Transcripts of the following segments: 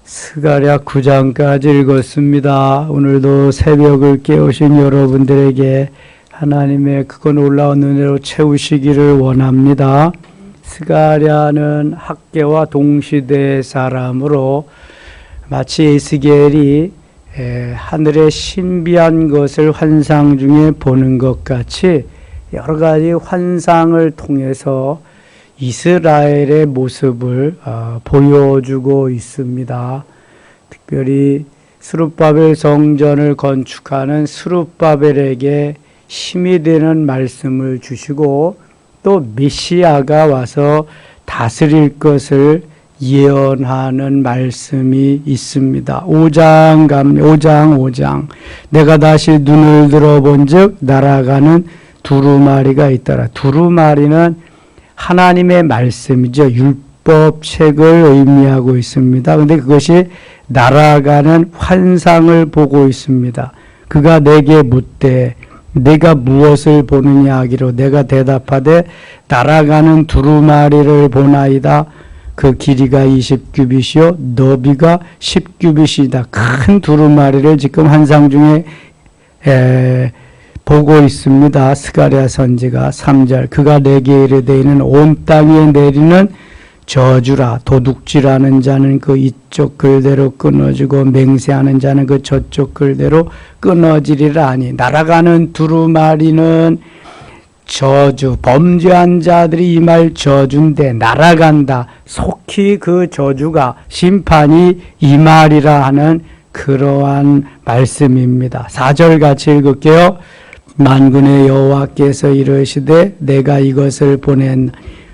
스가랴 9장까지 읽었습니다. 오늘도 새벽을 깨우신 여러분들에게 하나님의 크고 놀라운 은혜로 채우시기를 원합니다. 스가랴는 학개와 동시대의 사람으로 마치 에스겔이 하늘의 신비한 것을 환상 중에 보는 것 같이 여러 가지 환상을 통해서 이스라엘의 모습을 보여주고 있습니다. 특별히 스룹바벨 성전을 건축하는 스룹바벨에게 힘이 되는 말씀을 주시고 또 메시아가 와서 다스릴 것을 예언하는 말씀이 있습니다. 5장 내가 다시 눈을 들어본 즉 날아가는 두루마리가 있더라. 두루마리는 하나님의 말씀이죠. 율법책을 의미하고 있습니다. 그런데 그것이 날아가는 환상을 보고 있습니다. 그가 내게 묻되 내가 무엇을 보느냐 하기로 내가 대답하되 날아가는 두루마리를 보나이다. 그 길이가 20규빗이요 너비가 10규빗이다. 큰 두루마리를 지금 환상 중에 보고 있습니다. 스가랴 선지가 3절 그가 내게 이르되 이는 온 땅에 내리는 저주라. 도둑질하는 자는 그 이쪽 글대로 끊어지고 맹세하는 자는 그 저쪽 글대로 끊어지리라 하니 날아가는 두루마리는 저주, 범죄한 자들이 임할 저주인데 날아간다. 속히 그 저주가 심판이 임하리라 하는 그러한 말씀입니다. 4절 같이 읽을게요. 만군의 여호와께서 이르시되 내가 이것을 보낸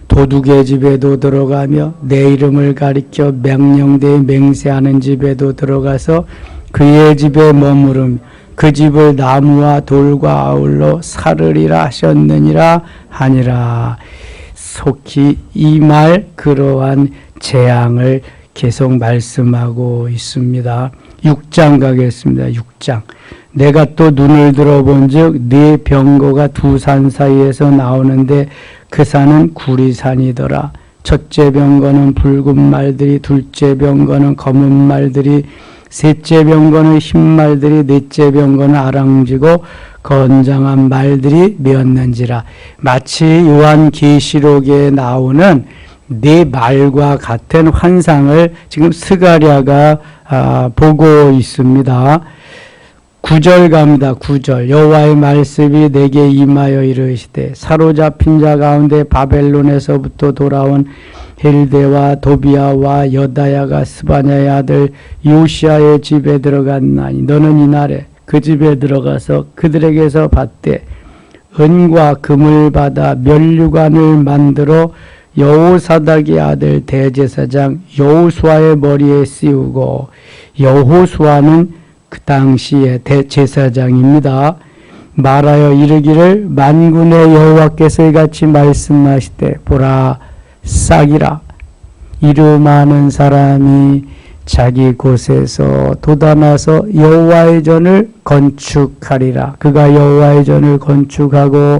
도둑의 집에도 들어가며 내 이름을 가리켜 명령되이 맹세하는 집에도 들어가서 그의 집에 머무르며 그 집을 나무와 돌과 아울러 사르리라 하셨느니라 하니라. 속히 임할 그러한 재앙을 계속 말씀하고 있습니다. 6장 가겠습니다. 6장 내가 또 눈을 들어본 즉 네 병거가 두 산 사이에서 나오는데 그 산은 구리산이더라. 첫째 병거는 붉은 말들이, 둘째 병거는 검은 말들이, 셋째 병거는 흰 말들이, 넷째 병거는 아랑지고 건장한 말들이 메었는지라. 마치 요한계시록에 나오는 네 말과 같은 환상을 지금 스가랴가 보고 있습니다. 9절 갑니다. 9절 여호와의 말씀이 내게 임하여 이르시되 사로잡힌 자 가운데 바벨론에서부터 돌아온 헬데와 도비아와 여다야가 스바냐의 아들 요시아의 집에 들어갔나니 너는 이날에 그 집에 들어가서 그들에게서 받되 은과 금을 받아 면류관을 만들어 여호사닥의 아들 대제사장 여호수아의 머리에 씌우고 여호수아는 그 당시의 대제사장입니다. 말하여 이르기를 만군의 여호와께서 이같이 말씀하시되 보라 싹이라 이름하는 사람이 자기 곳에서 돋아나서 여호와의 전을 건축하리라. 그가 여호와의 전을 건축하고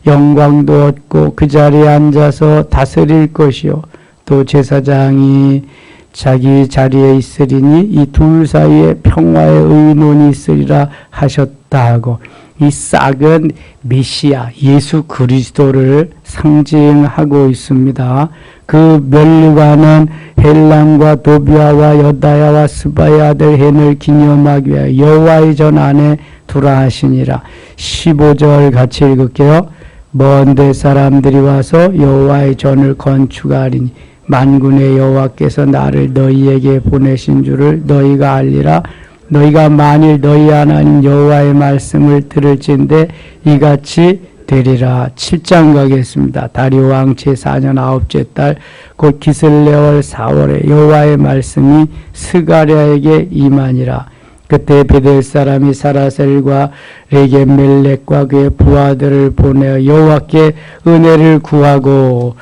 영광도 얻고 그 자리에 앉아서 다스릴 것이요 또 제사장이 자기 자리에 있으리니 이 둘 사이에 평화의 의논이 있으리라 하셨다 하고 이 싹은 메시아 예수 그리스도를 상징하고 있습니다. 그 면류관은 헬람과 도비아와 여다야와 스바의 아들 헨을 기념하기 위하여 여호와의 전 안에 두라 하시니라. 15절 같이 읽을게요. 먼 데 사람들이 와서 여호와의 전을 건축하리니 만군의 여호와께서 나를 너희에게 보내신 줄을 너희가 알리라. 너희가 만일 너희 하나님 여호와의 말씀을 들을진대 이같이 되리라. 7장 가겠습니다. 다리오 왕 제4년 9째 달 곧 기슬레월 4월에 여호와의 말씀이 스가랴에게 임하니라. 그때 베델 사람이 사라셀과 레게멜렉과 그의 부하들을 보내어 여호와께 은혜를 구하고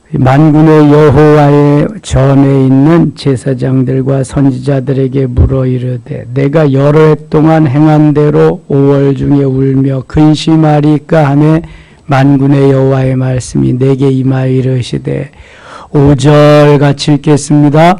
만군의 여호와의 전에 있는 제사장들과 선지자들에게 물어 이르되 내가 여러 해 동안 행한 대로 5월 중에 울며 근심하리까 하매 만군의 여호와의 말씀이 내게 임하여 이르시되 5절 같이 읽겠습니다.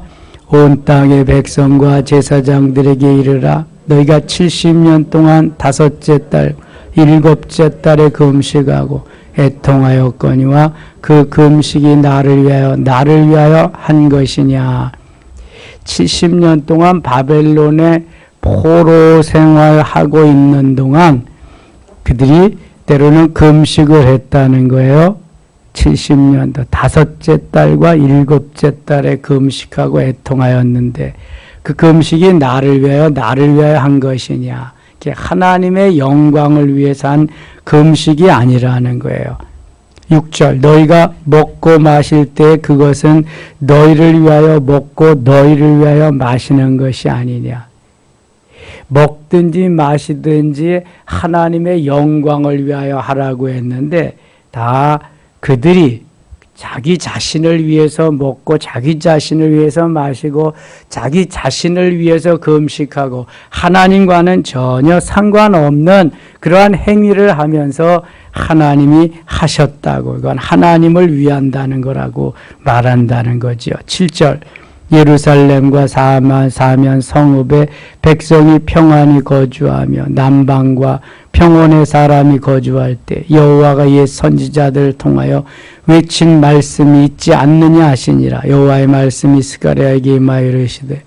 온 땅의 백성과 제사장들에게 이르라. 너희가 70년 동안 다섯째 달, 일곱째 달에 금식하고 애통하였거니와 그 금식이 나를 위하여 한 것이냐. 70년 동안 바벨론의 포로 생활하고 있는 동안 그들이 때로는 금식을 했다는 거예요. 70년도 다섯째 달과 일곱째 달에 금식하고 애통하였는데 그 금식이 나를 위하여 한 것이냐. 하나님의 영광을 위해서 한 금식이 아니라는 거예요. 6절 너희가 먹고 마실 때 그것은 너희를 위하여 먹고 너희를 위하여 마시는 것이 아니냐. 먹든지 마시든지 하나님의 영광을 위하여 하라고 했는데 다 그들이 자기 자신을 위해서 먹고 자기 자신을 위해서 마시고 자기 자신을 위해서 금식하고 하나님과는 전혀 상관없는 그러한 행위를 하면서 하나님이 하셨다고, 이건 하나님을 위한다는 거라고 말한다는 거죠. 7절 예루살렘과 사면 성읍에 백성이 평안히 거주하며 남방과 평원의 사람이 거주할 때 여호와가 옛 선지자들을 통하여 외친 말씀이 있지 않느냐 하시니라. 여호와의 말씀이 스가랴에게 임하여 이르시되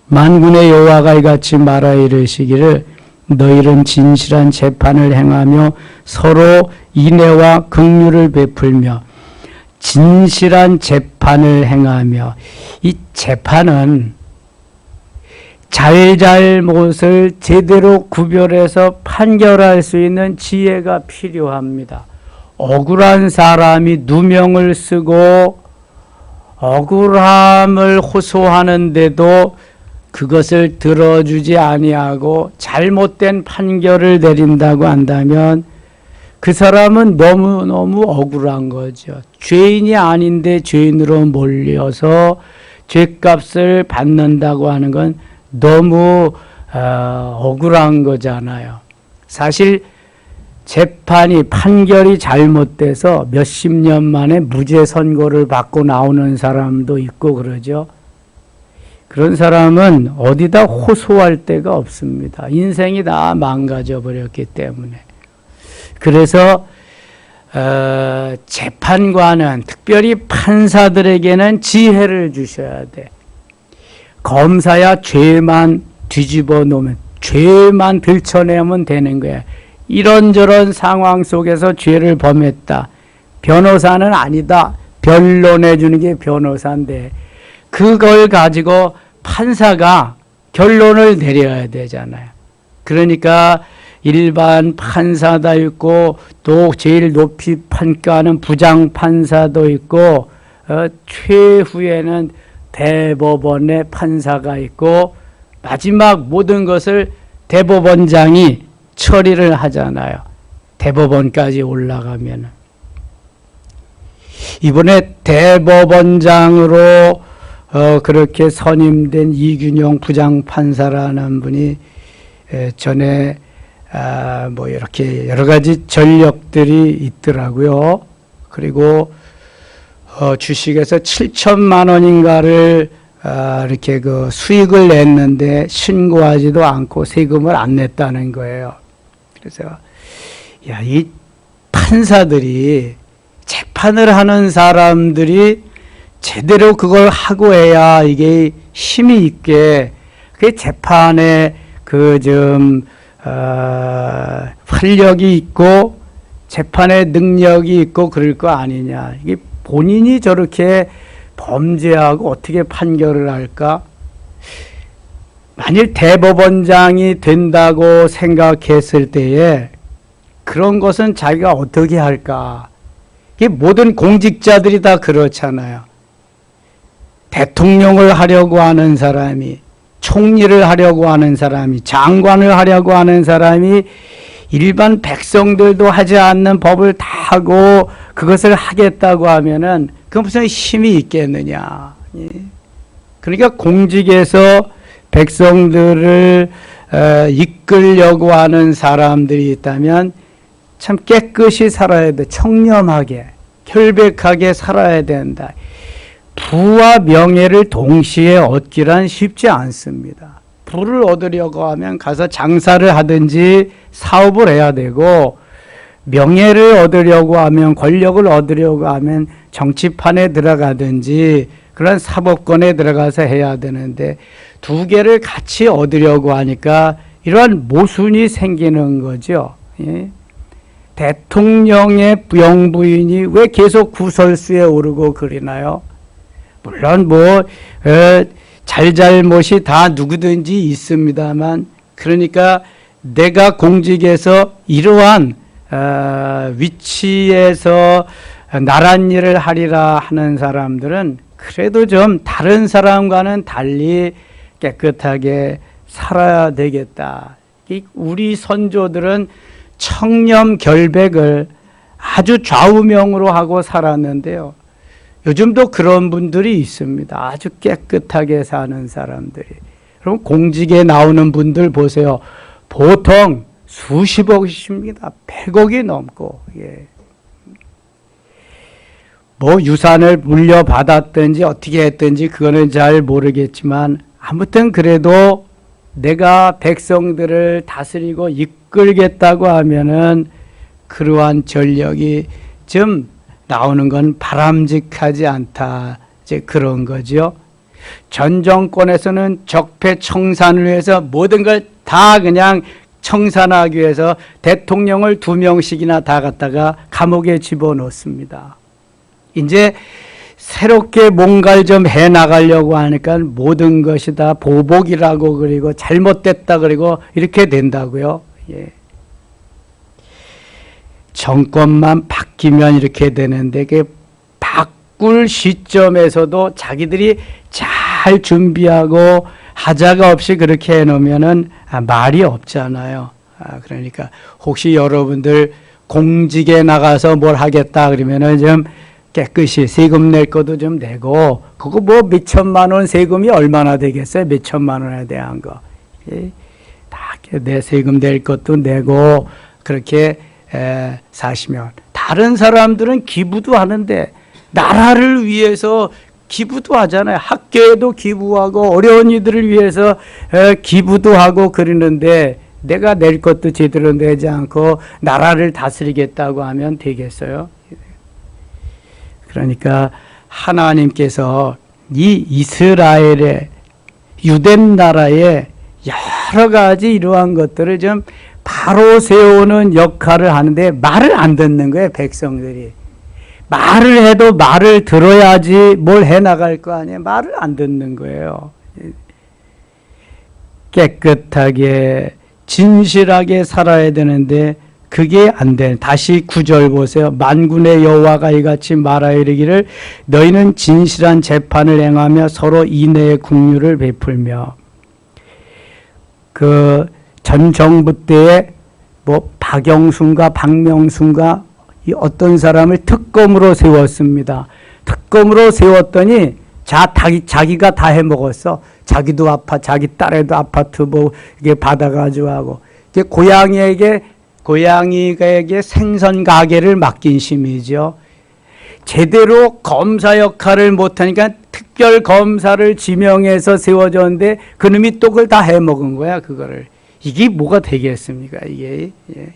만군의 여호와가 이같이 말하 이르시기를 너희는 진실한 재판을 행하며 서로 인애와 긍휼을 베풀며 진실한 재판을 행하며, 이 재판은 잘잘못을 제대로 구별해서 판결할 수 있는 지혜가 필요합니다. 억울한 사람이 누명을 쓰고 억울함을 호소하는데도 그것을 들어주지 아니하고 잘못된 판결을 내린다고 한다면 그 사람은 너무너무 억울한 거죠. 죄인이 아닌데 죄인으로 몰려서 죄값을 받는다고 하는 건 너무 억울한 거잖아요. 사실 재판이 판결이 잘못돼서 몇십 년 만에 무죄 선고를 받고 나오는 사람도 있고 그러죠. 그런 사람은 어디다 호소할 데가 없습니다. 인생이 다 망가져 버렸기 때문에. 그래서 재판관은, 특별히 판사들에게는 지혜를 주셔야 돼. 검사야 죄만 뒤집어 놓으면, 죄만 들춰내면 되는 거야. 이런저런 상황 속에서 죄를 범했다. 변호사는 아니다. 변론해 주는 게 변호사인데 그걸 가지고 판사가 결론을 내려야 되잖아요. 그러니까 일반 판사도 있고 또 제일 높이 평가하는 부장 판사도 있고 최후에는 대법원의 판사가 있고 마지막 모든 것을 대법원장이 처리를 하잖아요. 대법원까지 올라가면. 이번에 대법원장으로 그렇게 선임된 이균용 부장판사라는 분이 전에 뭐 이렇게 여러 가지 전력들이 있더라고요. 그리고 주식에서 7천만 원인가를 이렇게 그 수익을 냈는데 신고하지도 않고 세금을 안 냈다는 거예요. 그래서 야, 이 판사들이, 재판을 하는 사람들이 제대로 그걸 하고 해야 이게 힘이 있게, 그 재판에 그 좀 활력이 있고 재판에 능력이 있고 그럴 거 아니냐. 이게 본인이 저렇게 범죄하고 어떻게 판결을 할까? 만일 대법원장이 된다고 생각했을 때에 그런 것은 자기가 어떻게 할까? 이게 모든 공직자들이 다 그렇잖아요. 대통령을 하려고 하는 사람이, 총리를 하려고 하는 사람이, 장관을 하려고 하는 사람이 일반 백성들도 하지 않는 법을 다 하고 그것을 하겠다고 하면은 그 무슨 힘이 있겠느냐. 그러니까 공직에서 백성들을 이끌려고 하는 사람들이 있다면 참 깨끗이 살아야 돼. 청렴하게, 결백하게 살아야 된다. 부와 명예를 동시에 얻기란 쉽지 않습니다. 부를 얻으려고 하면 가서 장사를 하든지 사업을 해야 되고, 명예를 얻으려고 하면, 권력을 얻으려고 하면 정치판에 들어가든지 그런 사법권에 들어가서 해야 되는데, 두 개를 같이 얻으려고 하니까 이러한 모순이 생기는 거죠. 예? 대통령의 영부인이 왜 계속 구설수에 오르고 그러나요? 물론 잘잘못이 다 누구든지 있습니다만, 그러니까 내가 공직에서 이러한 위치에서 나란 일을 하리라 하는 사람들은 그래도 좀 다른 사람과는 달리 깨끗하게 살아야 되겠다. 우리 선조들은 청렴결백을 아주 좌우명으로 하고 살았는데요. 요즘도 그런 분들이 있습니다. 아주 깨끗하게 사는 사람들이. 그럼 공직에 나오는 분들 보세요. 보통 수십억입니다. 100억이 넘고. 예. 뭐 유산을 물려받았든지 어떻게 했든지 그거는 잘 모르겠지만, 아무튼 그래도 내가 백성들을 다스리고 이끌겠다고 하면은 그러한 전력이 좀 나오는 건 바람직하지 않다. 이제 그런 거죠. 전 정권에서는 적폐 청산을 위해서 모든 걸 다 그냥 청산하기 위해서 대통령을 2명씩이나 다 갖다가 감옥에 집어넣습니다. 이제 새롭게 뭔가를 좀 해나가려고 하니까 모든 것이 다 보복이라고 그리고 잘못됐다 그리고 이렇게 된다고요. 예. 정권만 바뀌면 이렇게 되는데, 그 바꿀 시점에서도 자기들이 잘 준비하고 하자가 없이 그렇게 해놓으면은 말이 없잖아요. 그러니까 혹시 여러분들 공직에 나가서 뭘 하겠다 그러면은 좀 깨끗이 세금 낼 것도 좀 내고, 그거 뭐 몇천만 원 세금이 얼마나 되겠어요? 몇천만 원에 대한 거. 예? 다 내 세금 낼 것도 내고 그렇게 사시면, 다른 사람들은 기부도 하는데 나라를 위해서 기부도 하잖아요. 학교에도 기부하고 어려운 이들을 위해서 기부도 하고 그러는데, 내가 낼 것도 제대로 내지 않고 나라를 다스리겠다고 하면 되겠어요? 그러니까 하나님께서 이 이스라엘의 유댄 나라의 여러 가지 이러한 것들을 좀 바로 세우는 역할을 하는데 말을 안 듣는 거예요, 백성들이. 말을 해도 말을 들어야지 뭘 해나갈 거 아니에요. 말을 안 듣는 거예요. 깨끗하게 진실하게 살아야 되는데 그게 안 돼. 다시 9절 보세요. 만군의 여호와가 이같이 말하여 이르기를 너희는 진실한 재판을 행하며 서로 인애의 긍휼을 베풀며. 그 전 정부 때에 뭐 박영순과 박명순과 이 어떤 사람을 특검으로 세웠습니다. 특검으로 세웠더니 자기가 다 해먹었어. 자기도 자기 딸애도 아파트 뭐 이게 받아가지고 하고, 이게 고양이에게 생선 가게를 맡긴 셈이죠. 제대로 검사 역할을 못하니까 특별 검사를 지명해서 세워줬는데 그놈이 또 그걸 다 해먹은 거야, 그거를. 이게 뭐가 되겠습니까, 이게. 예.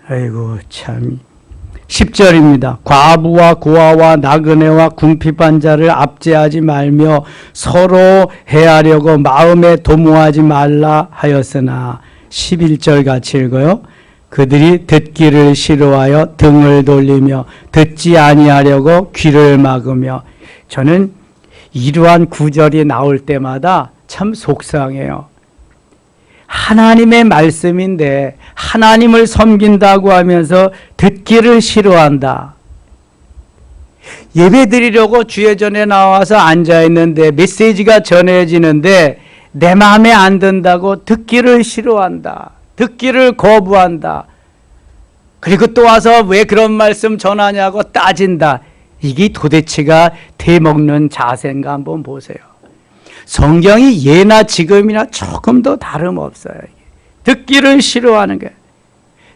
아이고, 참. 10절입니다. 과부와 고아와 나그네와 궁핍한 자를 압제하지 말며 서로 해하려고 마음에 도모하지 말라 하였으나, 11절 같이 읽어요. 그들이 듣기를 싫어하여 등을 돌리며 듣지 아니하려고 귀를 막으며. 저는 이러한 구절이 나올 때마다 참 속상해요. 하나님의 말씀인데 하나님을 섬긴다고 하면서 듣기를 싫어한다. 예배 드리려고 주의 전에 나와서 앉아있는데 메시지가 전해지는데 내 마음에 안 든다고 듣기를 싫어한다. 듣기를 거부한다. 그리고 또 와서 왜 그런 말씀 전하냐고 따진다. 이게 도대체가 대먹는 자세인가 한번 보세요. 성경이 예나 지금이나 조금도 다름없어요. 듣기를 싫어하는 거예요.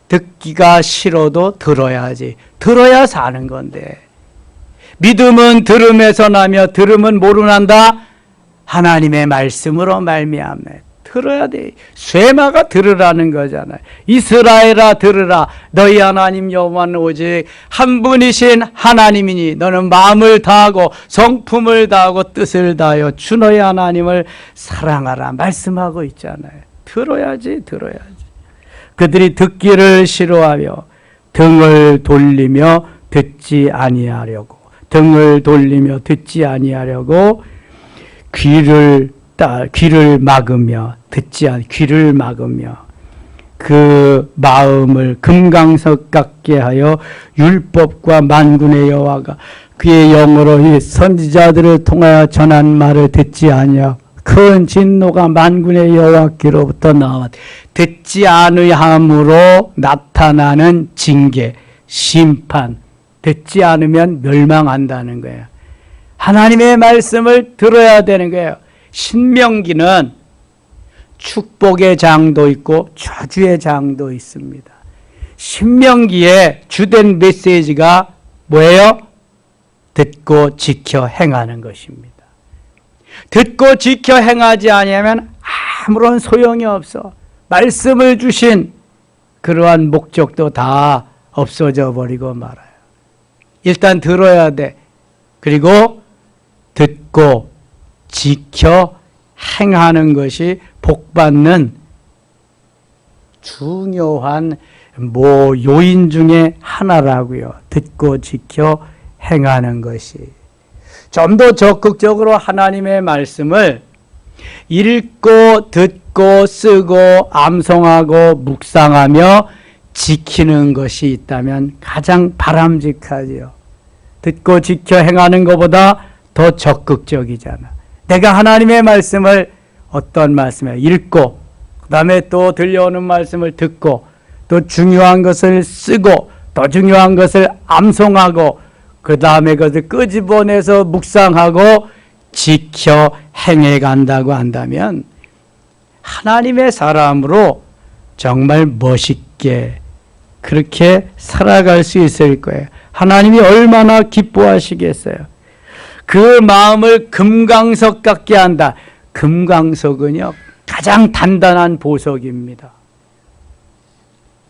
듣기가 싫어도 들어야지. 들어야 사는 건데 믿음은 들음에서 나며 들음은 뭐로 난다? 하나님의 말씀으로 말미암아. 들어야 돼. 쇠마가 들으라는 거잖아요. 이스라엘아 들으라. 너희 하나님 여호와는 오직 한 분이신 하나님이니 너는 마음을 다하고 성품을 다하고 뜻을 다하여 주 너희 하나님을 사랑하라 말씀하고 있잖아요. 들어야지. 그들이 듣기를 싫어하며 등을 돌리며 듣지 아니하려고 귀를 막으며 그 마음을 금강석 같게 하여 율법과 만군의 여호와가 그의 영으로 이 선지자들을 통하여 전한 말을 듣지 아니하고 큰 진노가 만군의 여호와께로부터 나왔 듣지 아니함으로 나타나는 징계, 심판. 듣지 않으면 멸망한다는 거예요. 하나님의 말씀을 들어야 되는 거예요. 신명기는 축복의 장도 있고 저주의 장도 있습니다. 신명기에 주된 메시지가 뭐예요? 듣고 지켜 행하는 것입니다. 듣고 지켜 행하지 아니하면 아무런 소용이 없어. 말씀을 주신 그러한 목적도 다 없어져 버리고 말아요. 일단 들어야 돼. 그리고 듣고 지켜 행하는 것이 복받는 중요한 요인 중에 하나라고요. 듣고 지켜 행하는 것이. 좀 더 적극적으로 하나님의 말씀을 읽고 듣고 쓰고 암송하고 묵상하며 지키는 것이 있다면 가장 바람직하지요. 듣고 지켜 행하는 것보다 더 적극적이잖아. 내가 하나님의 말씀을 어떤 말씀을 읽고 그 다음에 또 들려오는 말씀을 듣고 또 중요한 것을 쓰고 또 중요한 것을 암송하고 그 다음에 그것을 끄집어내서 묵상하고 지켜 행해 간다고 한다면 하나님의 사람으로 정말 멋있게 그렇게 살아갈 수 있을 거예요. 하나님이 얼마나 기뻐하시겠어요. 그 마음을 금강석 같게 한다. 금강석은요 가장 단단한 보석입니다.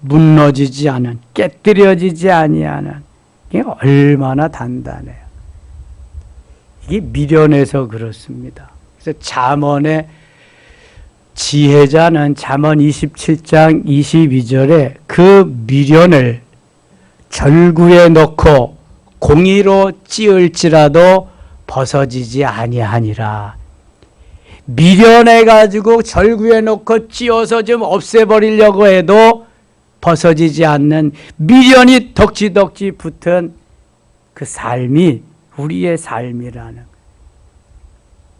무너지지 않은, 깨뜨려지지 아니하는. 이게 얼마나 단단해요. 이게 미련해서 그렇습니다. 그래서 잠언의 지혜자는 잠언 27장 22절에 그 미련을 절구에 넣고 공의로 찌을지라도 벗어지지 아니하니라. 미련해가지고 절구에 넣고 찌어서 좀 없애버리려고 해도 벗어지지 않는 미련이 덕지덕지 붙은 그 삶이 우리의 삶이라는.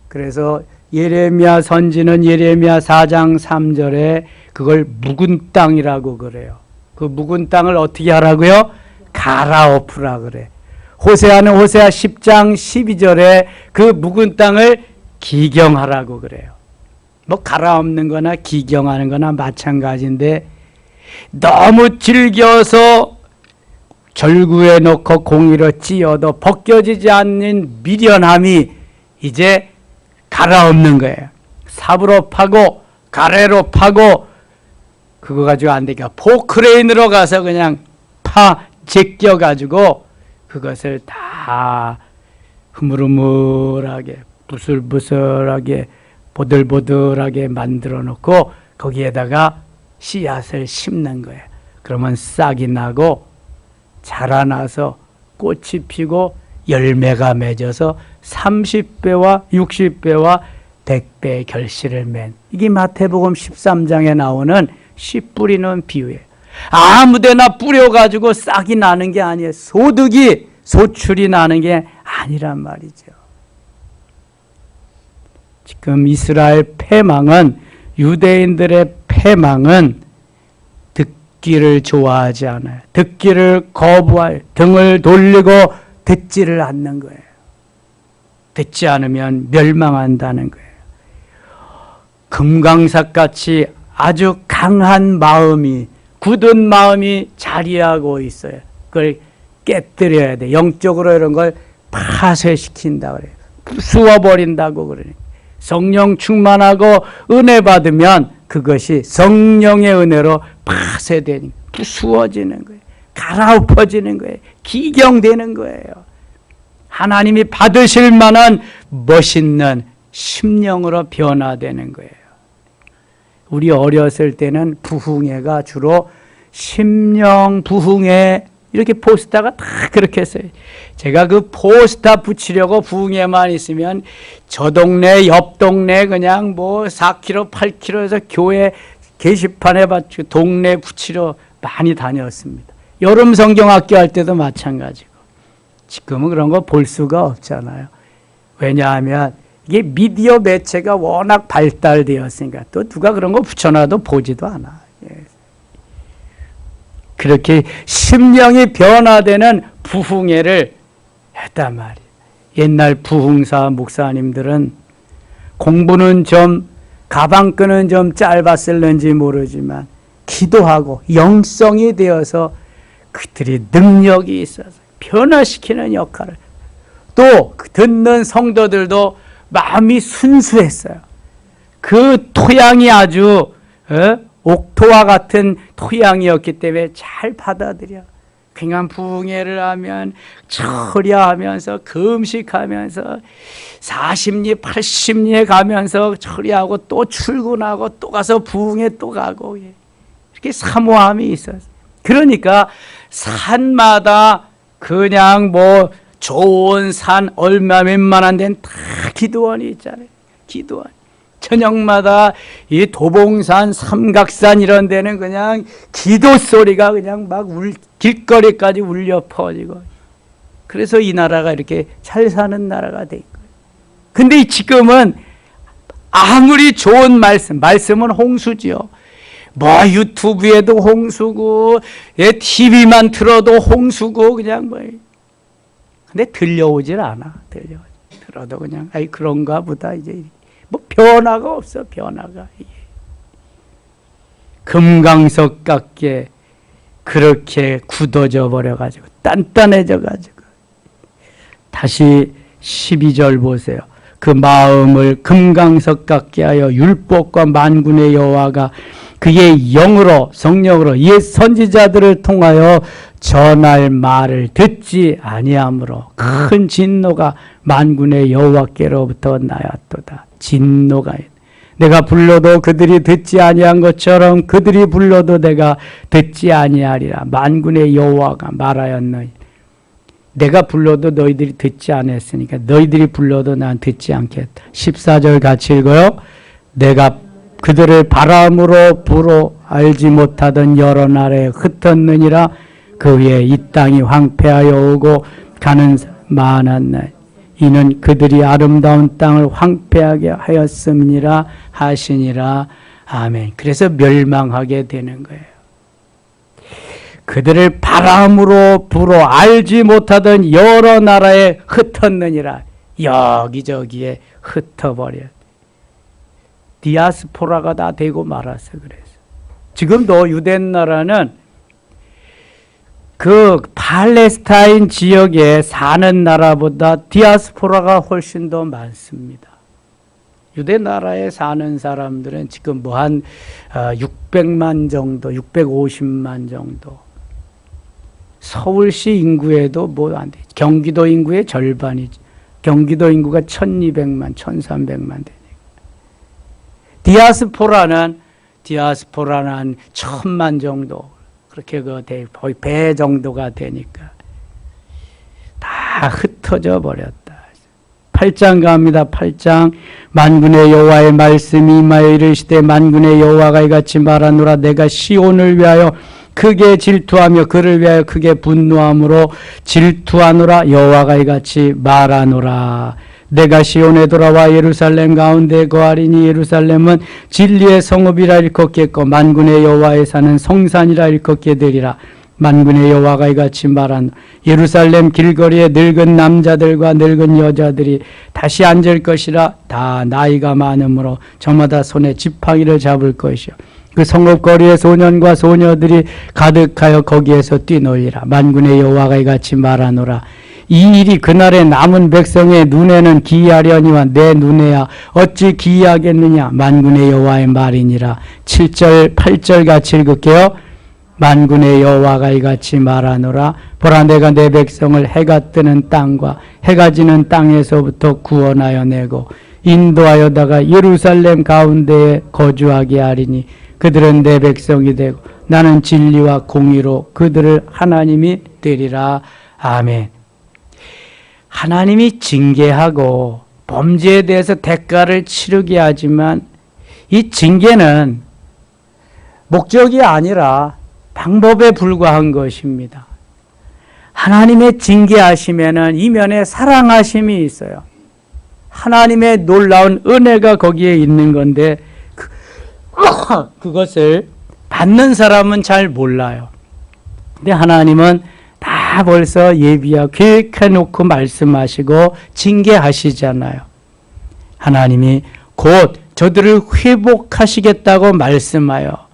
그래서 예레미야 선지는 예레미야 4장 3절에 그걸 묵은 땅이라고 그래요. 그 묵은 땅을 어떻게 하라고요? 갈아엎으라 그래. 호세아는 호세아 10장 12절에 그 묵은 땅을 기경하라고 그래요. 뭐 갈아엎는 거나 기경하는 거나 마찬가지인데 너무 즐겨서 절구에 놓고 공의로 찌어도 벗겨지지 않는 미련함이 이제 갈아엎는 거예요. 삽으로 파고 가래로 파고 그거 가지고 안 되니까 포크레인으로 가서 그냥 제껴가지고 그것을 다 흐물흐물하게 부슬부슬하게 보들보들하게 만들어 놓고 거기에다가 씨앗을 심는 거예요. 그러면 싹이 나고 자라나서 꽃이 피고 열매가 맺어서 30배와 60배와 100배의 결실을 맺는, 이게 마태복음 13장에 나오는 씨 뿌리는 비유예요. 아무데나 뿌려가지고 싹이 나는 게 아니에요. 소출이 나는 게 아니란 말이죠. 지금 이스라엘 패망은, 유대인들의 패망은 듣기를 좋아하지 않아요. 듣기를 거부할, 등을 돌리고 듣지를 않는 거예요. 듣지 않으면 멸망한다는 거예요. 금강석같이 아주 강한 마음이, 굳은 마음이 자리하고 있어요. 그걸 깨뜨려야 돼. 영적으로 이런 걸 파쇄시킨다 그래요. 부수어버린다고 그러니 성령 충만하고 은혜 받으면 그것이 성령의 은혜로 파쇄되는, 부수어지는 거예요. 갈아엎어지는 거예요. 기경되는 거예요. 하나님이 받으실 만한 멋있는 심령으로 변화되는 거예요. 우리 어렸을 때는 부흥회가 주로 심령 부흥회 이렇게 포스터가 다 그렇게 했어요. 제가 그 포스터 붙이려고 부흥회만 있으면 저 동네 옆 동네 그냥 뭐 4km 8km에서 교회 게시판에 받고 동네 붙이러 많이 다녔습니다. 여름 성경학교 할 때도 마찬가지고. 지금은 그런 거 볼 수가 없잖아요. 왜냐하면 이게 미디어 매체가 워낙 발달되었으니까 또 누가 그런 거 붙여놔도 보지도 않아. 그렇게 심령이 변화되는 부흥회를 했단 말이에요. 옛날 부흥사 목사님들은 공부는 좀 가방끈은 좀 짧았을는지 모르지만 기도하고 영성이 되어서 그들이 능력이 있어서 변화시키는 역할을, 또 듣는 성도들도 마음이 순수했어요. 그 토양이 아주 옥토와 같은 토양이었기 때문에 잘 받아들여. 그냥 부흥회를 하면 처리하면서 금식하면서 40리 80리에 가면서 처리하고 또 출근하고 또 가서 부흥회 또 가고, 이렇게 사모함이 있었어요. 그러니까 산마다 그냥 뭐 좋은 산 얼마 웬만한 데는 다 기도원이 있잖아요. 기도원. 저녁마다 이 도봉산, 삼각산 이런 데는 그냥 기도 소리가 그냥 막 길거리까지 울려 퍼지고. 그래서 이 나라가 이렇게 잘 사는 나라가 돼 있고요. 근데 지금은 아무리 좋은 말씀은 홍수지요. 뭐 유튜브에도 홍수고, TV만 틀어도 홍수고, 그냥 뭐. 근데 들려오질 않아. 들어도 그냥, 아이, 그런가 보다. 이제 뭐 변화가 없어, 변화가. 금강석 같게 그렇게 굳어져 버려가지고, 단단해져가지고. 다시 12절 보세요. 그 마음을 금강석 같게 하여 율법과 만군의 여호와가 그의 영으로, 성령으로 옛 선지자들을 통하여 전할 말을 듣지 아니하므로 큰 진노가 만군의 여호와께로부터 나였도다. 진노가, 내가 불러도 그들이 듣지 아니한 것처럼 그들이 불러도 내가 듣지 아니하리라. 만군의 여호와가 말하였노니 내가 불러도 너희들이 듣지 않았으니까 너희들이 불러도 난 듣지 않겠다. 14절 같이 읽어요. 내가 그들을 바람으로 불어 알지 못하던 여러 나라에 흩었느니라. 그 위에 이 땅이 황폐하여 오고 가는 많았나니 이는 그들이 아름다운 땅을 황폐하게 하였음이니라 하시니라. 아멘. 그래서 멸망하게 되는 거예요. 그들을 바람으로 불어 알지 못하던 여러 나라에 흩었느니라. 여기저기에 흩어버려. 디아스포라가 다 되고 말았어. 그래서 지금도 유대 나라는 그 팔레스타인 지역에 사는 나라보다 디아스포라가 훨씬 더 많습니다. 유대 나라에 사는 사람들은 지금 뭐 한 600만 정도, 650만 정도. 서울시 인구에도 뭐 안 돼. 경기도 인구의 절반이지. 경기도 인구가 1200만, 1300만 되니까. 디아스포라는 한 1000만 정도. 그렇게 거의 배 정도가 되니까. 다 흩어져 버렸다. 8장 갑니다. 8장. 만군의 여호와의 말씀이 임하여 이르시되 만군의 여호와가 이같이 말하노라. 내가 시온을 위하여 크게 질투하며 그를 위하여 크게 분노함으로 질투하노라. 여호와가 이같이 말하노라. 내가 시온에 돌아와 예루살렘 가운데 거하리니 예루살렘은 진리의 성읍이라 일컫겠고 만군의 여호와에 사는 성산이라 일컫게 되리라. 만군의 여호와가 이같이 말한 예루살렘 길거리에 늙은 남자들과 늙은 여자들이 다시 앉을 것이라. 다 나이가 많으므로 저마다 손에 지팡이를 잡을 것이요 그 성읍거리에 소년과 소녀들이 가득하여 거기에서 뛰놀리라. 만군의 여호와가 이같이 말하노라. 이 일이 그날의 남은 백성의 눈에는 기이하려니와 내 눈에야 어찌 기이하겠느냐. 만군의 여호와의 말이니라. 7절 8절 같이 읽을게요. 만군의 여호와가 이같이 말하노라. 보라, 내가 내 백성을 해가 뜨는 땅과 해가 지는 땅에서부터 구원하여 내고 인도하여다가 예루살렘 가운데에 거주하게 하리니 그들은 내 백성이 되고 나는 진리와 공의로 그들을 하나님이 되리라. 아멘. 하나님이 징계하고 범죄에 대해서 대가를 치르게 하지만 이 징계는 목적이 아니라 방법에 불과한 것입니다. 하나님의 징계하시면은 이면에 사랑하심이 있어요. 하나님의 놀라운 은혜가 거기에 있는 건데 그것을 받는 사람은 잘 몰라요. 근데 하나님은 다 벌써 예비하고 계획해 놓고 말씀하시고 징계하시잖아요. 하나님이 곧 저들을 회복하시겠다고 말씀하여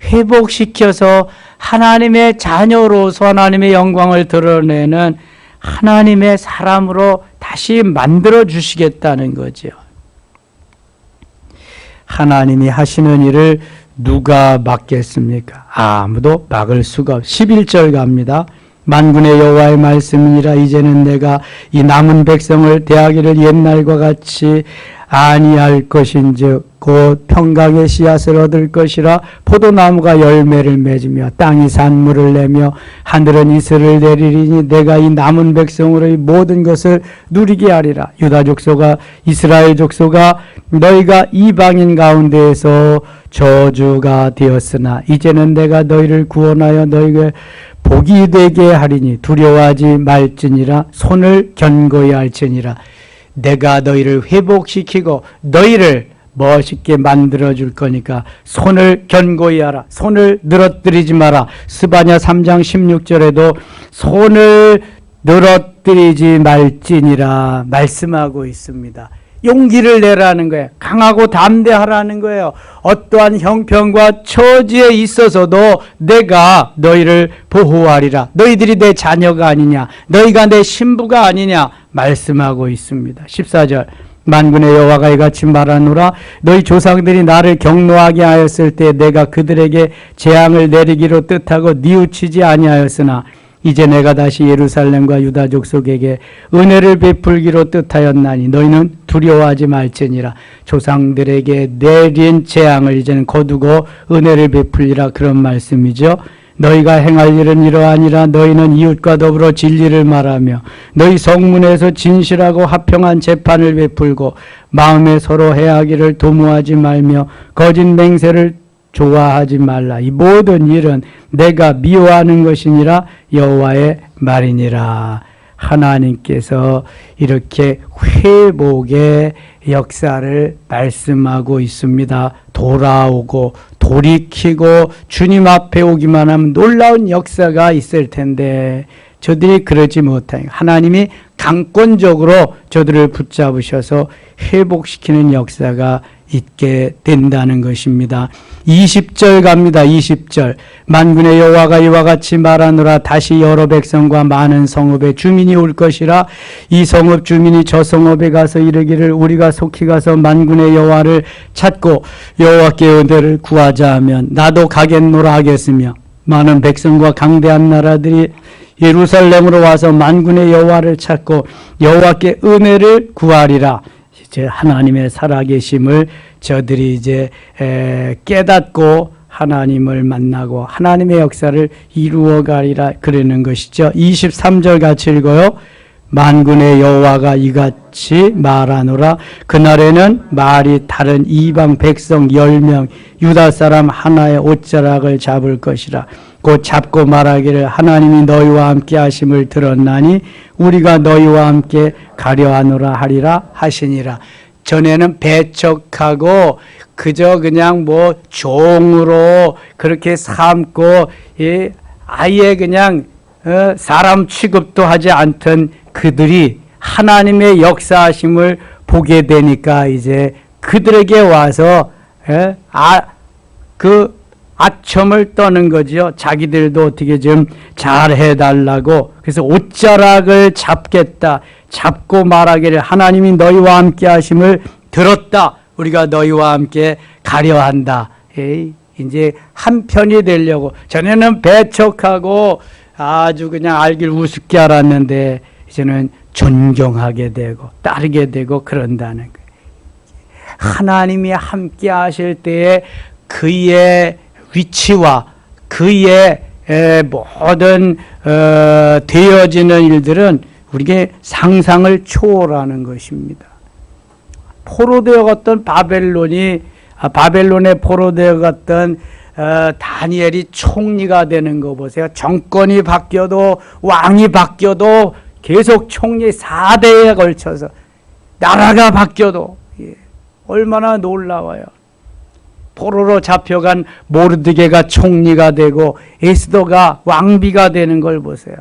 회복시켜서 하나님의 자녀로서 하나님의 영광을 드러내는 하나님의 사람으로 다시 만들어 주시겠다는 거죠. 하나님이 하시는 일을 누가 막겠습니까? 아무도 막을 수가 없. 11절 갑니다. 만군의 여호와의 말씀이니라. 이제는 내가 이 남은 백성을 대하기를 옛날과 같이 아니할 것인즉 곧 평강의 씨앗을 얻을 것이라. 포도나무가 열매를 맺으며 땅이 산물을 내며 하늘은 이슬을 내리리니 내가 이 남은 백성으로의 모든 것을 누리게 하리라. 유다 족속아 이스라엘 족속아 너희가 이방인 가운데에서 저주가 되었으나 이제는 내가 너희를 구원하여 너희에게 복이 되게 하리니 두려워하지 말지니라. 손을 견고히 할지니라. 내가 너희를 회복시키고 너희를 멋있게 만들어 줄 거니까 손을 견고히 하라. 손을 늘어뜨리지 마라. 스바냐 3장 16절에도 손을 늘어뜨리지 말지니라 말씀하고 있습니다. 용기를 내라는 거예요. 강하고 담대하라는 거예요. 어떠한 형편과 처지에 있어서도 내가 너희를 보호하리라. 너희들이 내 자녀가 아니냐, 너희가 내 신부가 아니냐 말씀하고 있습니다. 14절 만군의 여호와가 이같이 말하노라. 너희 조상들이 나를 경노하게 하였을 때 내가 그들에게 재앙을 내리기로 뜻하고 뉘우치지 아니하였으나 이제 내가 다시 예루살렘과 유다 족속에게 은혜를 베풀기로 뜻하였나니 너희는 두려워하지 말지니라. 조상들에게 내린 재앙을 이제는 거두고 은혜를 베풀리라. 그런 말씀이죠. 너희가 행할 일은 이러하니라. 너희는 이웃과 더불어 진리를 말하며 너희 성문에서 진실하고 합평한 재판을 베풀고 마음에 서로 해하기를 도모하지 말며 거짓 맹세를 좋아하지 말라. 이 모든 일은 내가 미워하는 것이니라. 여호와의 말이니라. 하나님께서 이렇게 회복의 역사를 말씀하고 있습니다. 돌아오고 돌이키고 주님 앞에 오기만 하면 놀라운 역사가 있을 텐데 저들이 그러지 못하니 하나님이 강권적으로 저들을 붙잡으셔서 회복시키는 역사가 있게 된다는 것입니다. 20절 갑니다. 20절 만군의 여호와가 이와 같이 말하노라. 다시 여러 백성과 많은 성읍의 주민이 올 것이라. 이 성읍 주민이 저 성읍에 가서 이르기를 우리가 속히 가서 만군의 여호와를 찾고 여호와께 은혜를 구하자 하면 나도 가겠노라 하겠으며 많은 백성과 강대한 나라들이 예루살렘으로 와서 만군의 여호와를 찾고 여호와께 은혜를 구하리라. 이제 하나님의 살아계심을 저들이 이제 깨닫고 하나님을 만나고 하나님의 역사를 이루어가리라 그러는 것이죠. 23절 같이 읽어요. 만군의 여호와가 이같이 말하노라. 그날에는 말이 다른 이방 백성 10명 유다 사람 하나의 옷자락을 잡을 것이라. 곧 잡고 말하기를 하나님이 너희와 함께 하심을 들었나니 우리가 너희와 함께 가려 하노라 하리라 하시니라. 전에는 배척하고 그저 그냥 뭐 종으로 그렇게 삼고 아예 그냥 사람 취급도 하지 않던 그들이 하나님의 역사하심을 보게 되니까 이제 그들에게 와서 아첨을 떠는 거지요. 자기들도 어떻게 좀 잘해달라고. 그래서 옷자락을 잡겠다. 잡고 말하기를 하나님이 너희와 함께 하심을 들었다. 우리가 너희와 함께 가려 한다. 에이, 이제 한편이 되려고. 전에는 배척하고 아주 그냥 알길 우습게 알았는데 이제는 존경하게 되고 따르게 되고 그런다는 거예요. 하나님이 함께 하실 때에 그의 위치와 그의 모든 되어지는 일들은 우리에게 상상을 초월하는 것입니다. 포로되어 갔던 바벨론에 포로되어 갔던 다니엘이 총리가 되는 거 보세요. 정권이 바뀌어도 왕이 바뀌어도 계속 총리 4대에 걸쳐서 나라가 바뀌어도 얼마나 놀라워요. 포로로 잡혀간 모르드게가 총리가 되고 에스더가 왕비가 되는 걸 보세요.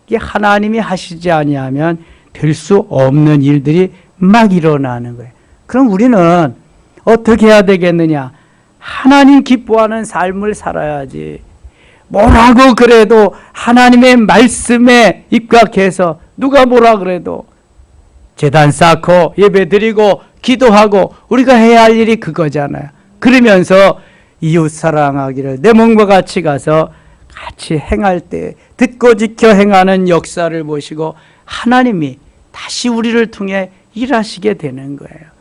이게 하나님이 하시지 아니하면 될 수 없는 일들이 막 일어나는 거예요. 그럼 우리는 어떻게 해야 되겠느냐? 하나님 기뻐하는 삶을 살아야지. 뭐라고 그래도 하나님의 말씀에 입각해서 누가 뭐라 그래도 제단 쌓고 예배드리고 기도하고 우리가 해야 할 일이 그거잖아요. 그러면서 이웃 사랑하기를 내 몸과 같이 가서 같이 행할 때 듣고 지켜 행하는 역사를 보시고 하나님이 다시 우리를 통해 일하시게 되는 거예요.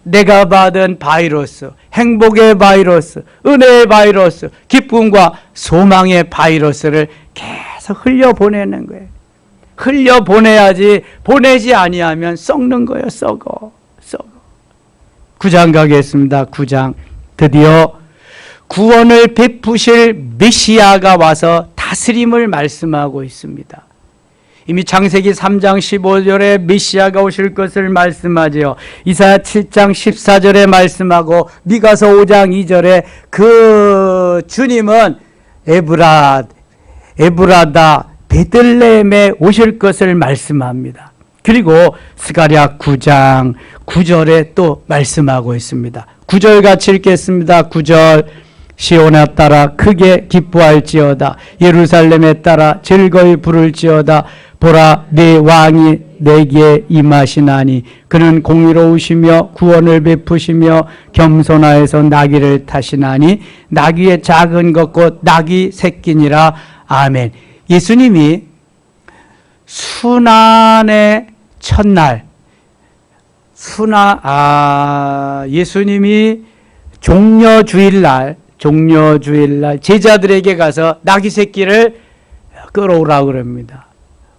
내가 받은 바이러스, 행복의 바이러스, 은혜의 바이러스, 기쁨과 소망의 바이러스를 계속 흘려보내는 거예요. 흘려보내야지 보내지 아니하면 썩는 거예요. 썩어. 9장 가겠습니다. 9장. 드디어 구원을 베푸실 메시아가 와서 다스림을 말씀하고 있습니다. 이미 창세기 3장 15절에 메시아가 오실 것을 말씀하죠. 이사야 7장 14절에 말씀하고 미가서 5장 2절에 그 주님은 에브라다 베들레헴에 오실 것을 말씀합니다. 그리고 스가랴 9장 9절에 또 말씀하고 있습니다. 9절 같이 읽겠습니다. 9절. 시온에 따라 크게 기뻐할지어다. 예루살렘에 따라 즐거이 부를지어다. 보라, 네 왕이 내게 임하시나니 그는 공의로우시며 구원을 베푸시며 겸손하여서 나귀를 타시나니 나귀의 작은 것 곧 나귀 새끼니라. 아멘. 예수님이 순환의 첫날, 예수님이 종려주일날 제자들에게 가서 나귀 새끼를 끌어오라고 그럽니다.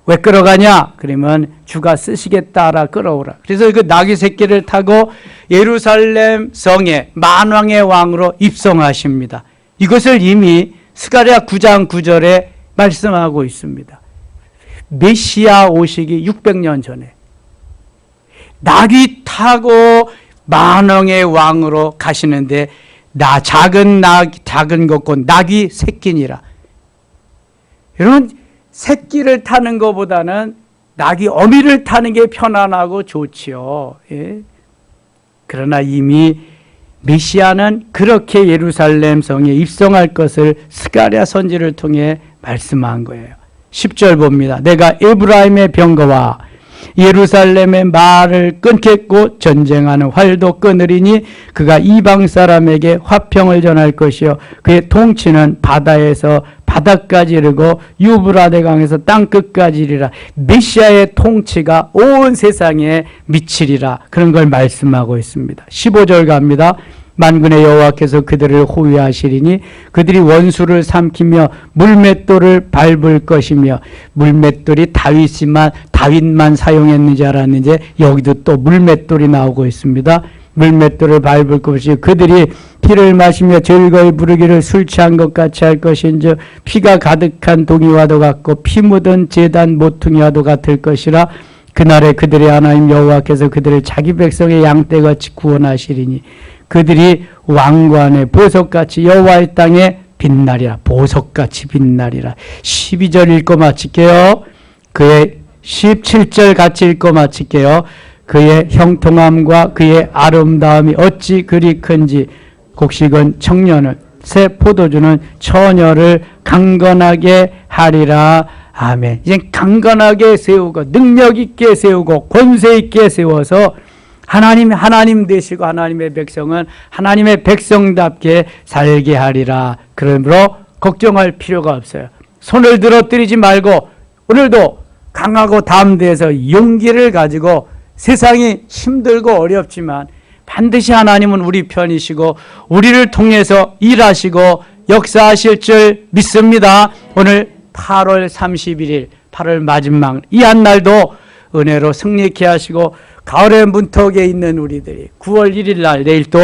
왜 끌어가냐? 그러면 주가 쓰시겠다라 끌어오라. 그래서 그 나귀 새끼를 타고 예루살렘 성에 만왕의 왕으로 입성하십니다. 이것을 이미 스가랴 9장 9절에 말씀하고 있습니다. 메시아 오시기 600년 전에 나귀 타고 만왕의 왕으로 가시는데 작은 것 곧 나귀 새끼니라. 여러분, 새끼를 타는 것보다는 나귀 어미를 타는 게 편안하고 좋지요. 예? 그러나 이미 메시아는 그렇게 예루살렘 성에 입성할 것을 스가랴 선지를 통해 말씀한 거예요. 10절 봅니다. 내가 에브라임의 병거와 예루살렘의 말을 끊겠고 전쟁하는 활도 끊으리니 그가 이방 사람에게 화평을 전할 것이요 그의 통치는 바다에서 바다까지 이르고 유브라데 강에서 땅끝까지 이르리라. 메시아의 통치가 온 세상에 미치리라. 그런 걸 말씀하고 있습니다. 15절 갑니다. 만군의 여호와께서 그들을 호위하시리니 그들이 원수를 삼키며 물맷돌을 밟을 것이며 물맷돌이 다윗만 사용했는지 알았는지 여기도 또 물맷돌이 나오고 있습니다. 물맷돌을 밟을 것이 그들이 피를 마시며 즐거이 부르기를 술 취한 것 같이 할 것인즉 피가 가득한 동이와도 같고 피 묻은 제단 모퉁이와도 같을 것이라. 그날에 그들의 하나님 여호와께서 그들을 자기 백성의 양떼같이 구원하시리니 그들이 왕관의 보석같이 여호와의 땅에 빛나리라. 보석같이 빛나리라. 12절 읽고 마칠게요. 그의 17절 같이 읽고 마칠게요. 그의 형통함과 그의 아름다움이 어찌 그리 큰지 곡식은 청년을 새 포도주는 처녀를 강건하게 하리라. 아멘. 이제 강건하게 세우고 능력 있게 세우고 권세 있게 세워서 하나님 되시고 하나님의 백성은 하나님의 백성답게 살게 하리라. 그러므로 걱정할 필요가 없어요. 손을 들어뜨리지 말고 오늘도 강하고 담대해서 용기를 가지고 세상이 힘들고 어렵지만 반드시 하나님은 우리 편이시고 우리를 통해서 일하시고 역사하실 줄 믿습니다. 오늘 8월 31일 8월 마지막 이 한 날도 은혜로 승리케 하시고 가을의 문턱에 있는 우리들이 9월 1일 날 내일 또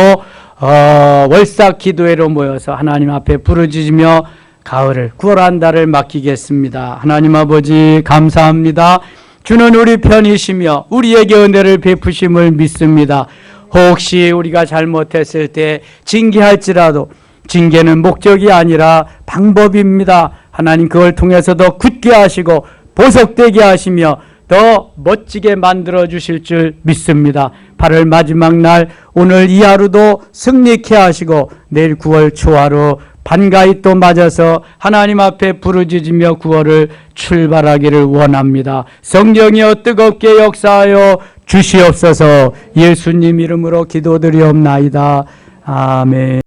월삭 기도회로 모여서 하나님 앞에 부르짖으며 가을을 9월 한 달을 맡기겠습니다. 하나님 아버지 감사합니다. 주는 우리 편이시며 우리에게 은혜를 베푸심을 믿습니다. 혹시 우리가 잘못했을 때 징계할지라도 징계는 목적이 아니라 방법입니다. 하나님 그걸 통해서 더 굳게 하시고 보석되게 하시며 더 멋지게 만들어 주실 줄 믿습니다. 8월 마지막 날 오늘 이 하루도 승리케 하시고 내일 9월 초하루 반가이 또 맞아서 하나님 앞에 부르짖으며 9월을 출발하기를 원합니다. 성령이여 뜨겁게 역사하여 주시옵소서. 예수님 이름으로 기도드리옵나이다. 아멘.